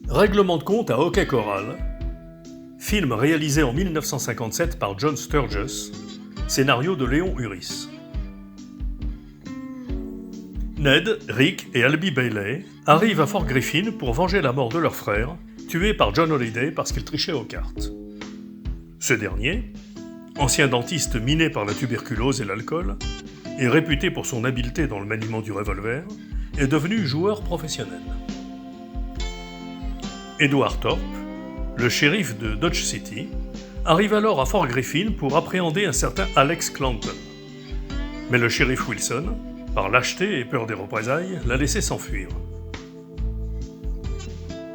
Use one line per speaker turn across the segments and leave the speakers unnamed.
Règlement de compte à Hockey Choral, film réalisé en 1957 par John Sturges, scénario de Léon Uris. Ned, Rick et Albie Bailey arrivent à Fort Griffin pour venger la mort de leur frère, tué par John Holliday parce qu'il trichait aux cartes. Ce dernier, ancien dentiste miné par la tuberculose et l'alcool, et réputé pour son habileté dans le maniement du revolver, est devenu joueur professionnel. Edward Thorpe, le shérif de Dodge City, arrive alors à Fort Griffin pour appréhender un certain Alex Clanton. Mais le shérif Wilson, par lâcheté et peur des représailles, l'a laissé s'enfuir.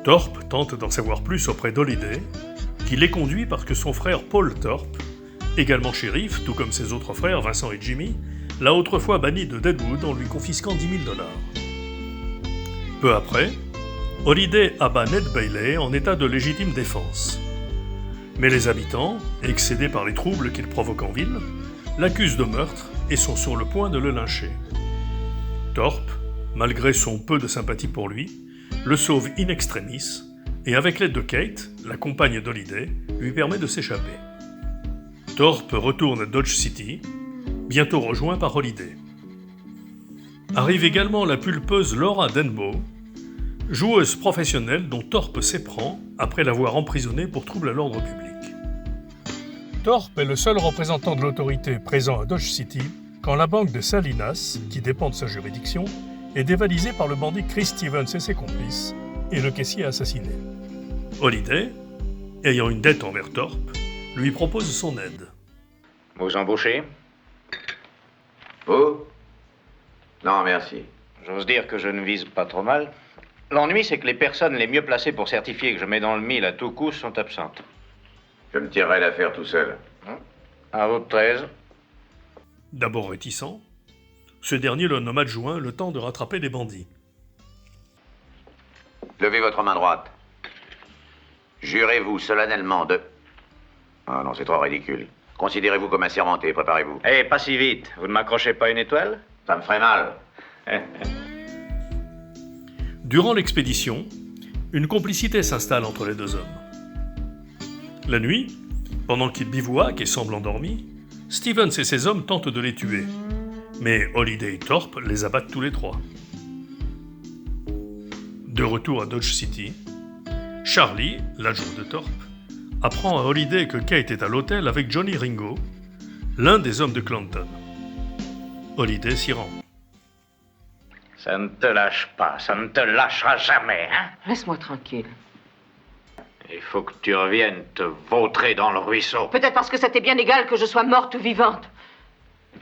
Thorpe tente d'en savoir plus auprès d'Holliday, qui les conduit parce que son frère Paul Thorpe, également shérif, tout comme ses autres frères Vincent et Jimmy, l'a autrefois banni de Deadwood en lui confisquant $10 000. Peu après, Holliday abat Ned Bailey en état de légitime défense. Mais les habitants, excédés par les troubles qu'il provoque en ville, l'accusent de meurtre et sont sur le point de le lyncher. Thorpe, malgré son peu de sympathie pour lui, le sauve in extremis et avec l'aide de Kate, la compagne d'Holliday, lui permet de s'échapper. Thorpe retourne à Dodge City, bientôt rejoint par Holliday. Arrive également la pulpeuse Laura Denbo, joueuse professionnelle dont Thorpe s'éprend après l'avoir emprisonnée pour trouble à l'ordre public. Thorpe est le seul représentant de l'autorité présent à Dodge City quand la banque de Salinas, qui dépend de sa juridiction, est dévalisée par le bandit Chris Stevens et ses complices, et le caissier assassiné. Holliday, ayant une dette envers Thorpe, lui propose son aide.
Vous embauchez?
Vous? Non, merci.
J'ose dire que je ne vise pas trop mal. L'ennui, c'est que les personnes les mieux placées pour certifier que je mets dans le mille à tout coup sont absentes.
Je me tirerai l'affaire tout seul.
À votre 13.
D'abord réticent, ce dernier le nomme adjoint le temps de rattraper les bandits.
Levez votre main droite. Jurez-vous solennellement de... Ah non, c'est trop ridicule. Considérez-vous comme assermenté, préparez-vous.
Eh, pas si vite. Vous ne m'accrochez pas une étoile?
Ça me ferait mal.
Durant l'expédition, une complicité s'installe entre les deux hommes. La nuit, pendant qu'ils bivouaquent et semblent endormis, Stevens et ses hommes tentent de les tuer, mais Holliday et Thorpe les abattent tous les trois. De retour à Dodge City, Charlie, l'adjoint de Thorpe, apprend à Holliday que Kate est à l'hôtel avec Johnny Ringo, l'un des hommes de Clanton. Holliday s'y rend.
Ça ne te lâche pas, ça ne te lâchera jamais, hein?
Laisse-moi tranquille.
Il faut que tu reviennes te vautrer dans le ruisseau.
Peut-être parce que ça t'est bien égal que je sois morte ou vivante.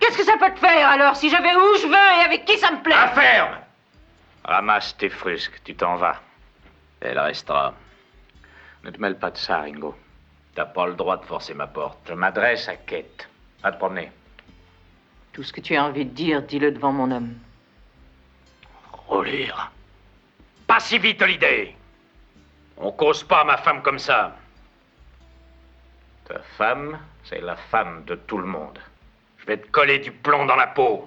Qu'est-ce que ça peut te faire alors, si je vais où je veux et avec qui ça me plaît?
La ferme! Ramasse tes frusques, tu t'en vas.
Elle restera.
Ne te mêle pas de ça, Ringo.
T'as pas le droit de forcer ma porte.
Je m'adresse à Kate. Va te promener.
Tout ce que tu as envie de dire, dis-le devant mon homme.
Relire. Pas si vite, Holliday. On cause pas ma femme comme ça. Ta femme, c'est la femme de tout le monde. Je vais te coller du plomb dans la peau.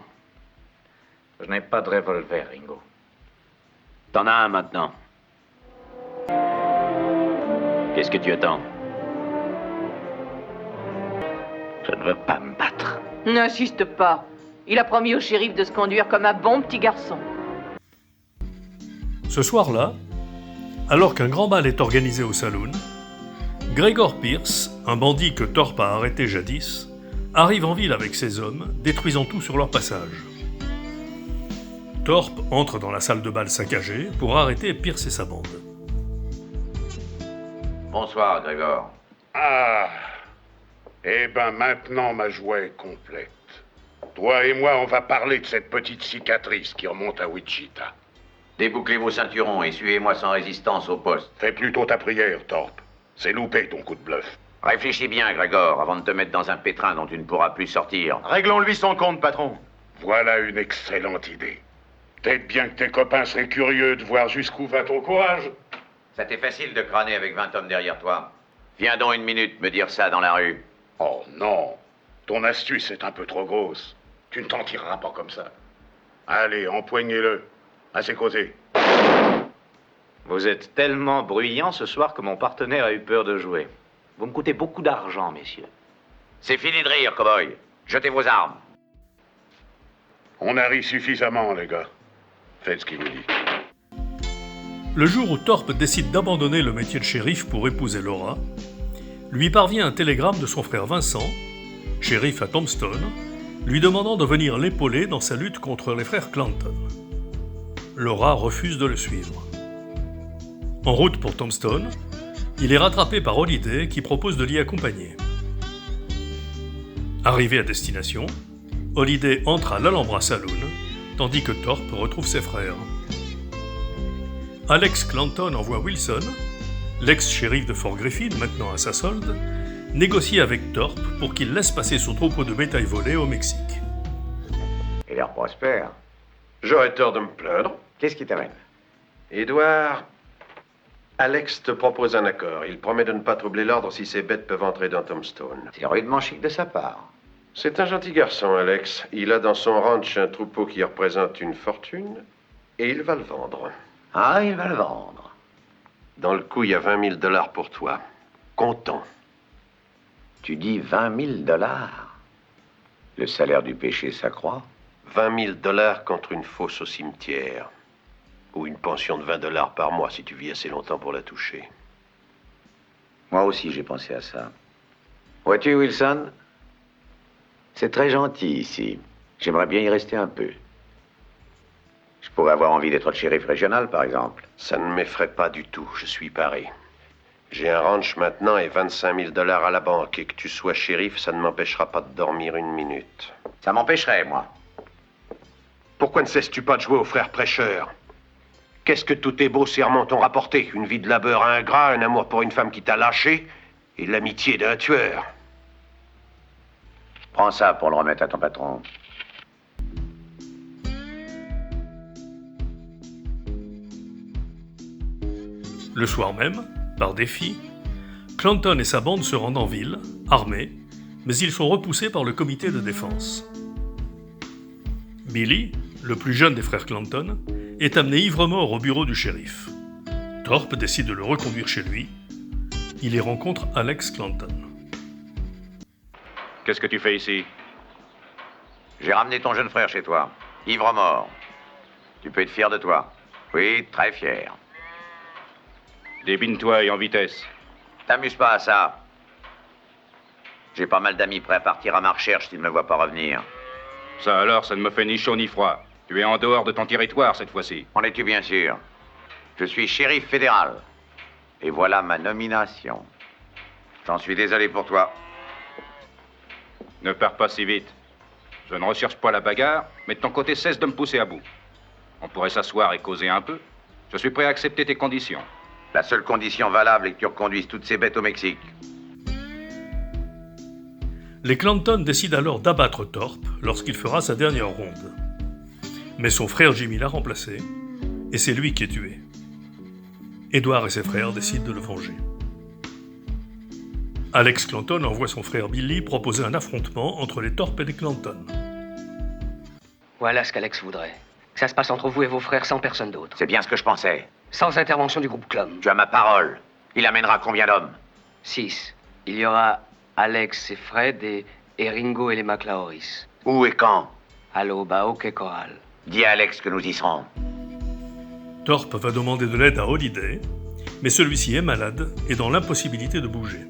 Je n'ai pas de revolver, Ringo.
T'en as un maintenant. Qu'est-ce que tu attends?
Je ne veux pas me battre.
N'insiste pas. Il a promis au shérif de se conduire comme un bon petit garçon.
Ce soir-là, alors qu'un grand bal est organisé au saloon, Gregor Pierce, un bandit que Thorpe a arrêté jadis, arrive en ville avec ses hommes, détruisant tout sur leur passage. Thorpe entre dans la salle de bal saccagée pour arrêter Pierce et sa bande.
Bonsoir, Gregor.
Ah. Eh ben maintenant, ma joie est complète. Toi et moi, on va parler de cette petite cicatrice qui remonte à Wichita.
Débouclez vos ceinturons et suivez-moi sans résistance au poste.
Fais plutôt ta prière, Thorpe. C'est loupé ton coup de bluff.
Réfléchis bien, Gregor, avant de te mettre dans un pétrin dont tu ne pourras plus sortir.
Réglons-lui son compte, patron.
Voilà une excellente idée. Peut-être bien que tes copains seraient curieux de voir jusqu'où va ton courage.
Ça t'est facile de crâner avec 20 hommes derrière toi. Viens donc une minute me dire ça dans la rue.
Oh non, ton astuce est un peu trop grosse. Tu ne t'en tireras pas comme ça. Allez, empoignez-le. Assez causé.
Vous êtes tellement bruyants ce soir que mon partenaire a eu peur de jouer. Vous me coûtez beaucoup d'argent, messieurs.
C'est fini de rire, cow-boy. Jetez vos armes.
On a ri suffisamment, les gars. Faites ce qu'il vous dit.
Le jour où Thorpe décide d'abandonner le métier de shérif pour épouser Laura, lui parvient un télégramme de son frère Vincent, shérif à Tombstone, lui demandant de venir l'épauler dans sa lutte contre les frères Clanton. Laura refuse de le suivre. En route pour Tombstone, il est rattrapé par Holiday qui propose de l'y accompagner. Arrivé à destination, Holiday entre à l'Alhambra Saloon, tandis que Thorpe retrouve ses frères. Alex Clanton envoie Wilson, l'ex-shérif de Fort Griffin, maintenant à sa solde, négocier avec Thorpe pour qu'il laisse passer son troupeau de bétail volé au Mexique.
Il a l'air prospère.
J'aurais tort de me plaindre.
Qu'est-ce qui t'amène?
Édouard, Alex te propose un accord. Il promet de ne pas troubler l'ordre si ses bêtes peuvent entrer dans Tombstone.
C'est rudement chic de sa part.
C'est un gentil garçon, Alex. Il a dans son ranch un troupeau qui représente une fortune et il va le vendre.
Ah, il va le vendre.
Dans le coup, il y a 20 000 $ pour toi. Comptant.
Tu dis 20 000 $. Le salaire du péché s'accroît.
20 000 $ contre une fosse au cimetière. Ou une pension de 20 $ par mois si tu vis assez longtemps pour la toucher.
Moi aussi, j'ai pensé à ça. Vois-tu, Wilson? C'est très gentil ici. J'aimerais bien y rester un peu. Je pourrais avoir envie d'être shérif régional, par exemple.
Ça ne m'effraie pas du tout. Je suis paré. J'ai un ranch maintenant et 25 000 $ à la banque. Et que tu sois shérif, ça ne m'empêchera pas de dormir une minute.
Ça m'empêcherait, moi.
Pourquoi ne cesses-tu pas de jouer aux frères prêcheurs? Qu'est-ce que tous tes beaux serments t'ont rapporté? Une vie de labeur ingrat, un amour pour une femme qui t'a lâché et l'amitié d'un tueur.
Prends ça pour le remettre à ton patron.
Le soir même, par défi, Clanton et sa bande se rendent en ville, armés, mais ils sont repoussés par le comité de défense. Billy, le plus jeune des frères Clanton, est amené ivre-mort au bureau du shérif. Thorpe décide de le reconduire chez lui. Il y rencontre Alex Clanton.
Qu'est-ce que tu fais ici?
J'ai ramené ton jeune frère chez toi, ivre-mort. Tu peux être fier de toi. Oui, très fier.
Débine-toi et en vitesse.
T'amuse pas à ça. J'ai pas mal d'amis prêts à partir à ma recherche s'ils ne me voient pas revenir.
Ça alors, ça ne me fait ni chaud ni froid. Tu es en dehors de ton territoire cette fois-ci.
En es-tu bien sûr? Je suis shérif fédéral. Et voilà ma nomination. J'en suis désolé pour toi.
Ne pars pas si vite. Je ne recherche pas la bagarre, mais de ton côté, cesse de me pousser à bout. On pourrait s'asseoir et causer un peu. Je suis prêt à accepter tes conditions.
La seule condition valable est que tu reconduises toutes ces bêtes au Mexique.
Les Clanton décident alors d'abattre Thorpe lorsqu'il fera sa dernière ronde. Mais son frère Jimmy l'a remplacé, et c'est lui qui est tué. Édouard et ses frères décident de le venger. Alex Clanton envoie son frère Billy proposer un affrontement entre les Thorpe et les Clanton.
Voilà ce qu'Alex voudrait. Que ça se passe entre vous et vos frères sans personne d'autre.
C'est bien ce que je pensais.
Sans intervention du groupe Clum.
Tu as ma parole. Il amènera combien d'hommes?
6. Il y aura Alex et Fred et Ringo et les McLauris.
Où et quand?
À l'aube à Hockey Corral.
Dis à Alex que nous y serons.
Thorpe va demander de l'aide à Holiday, mais celui-ci est malade et dans l'impossibilité de bouger.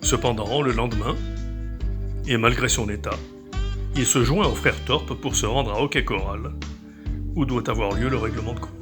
Cependant, le lendemain, et malgré son état, il se joint au frère Thorpe pour se rendre à Hockey Corral, où doit avoir lieu le règlement de compte.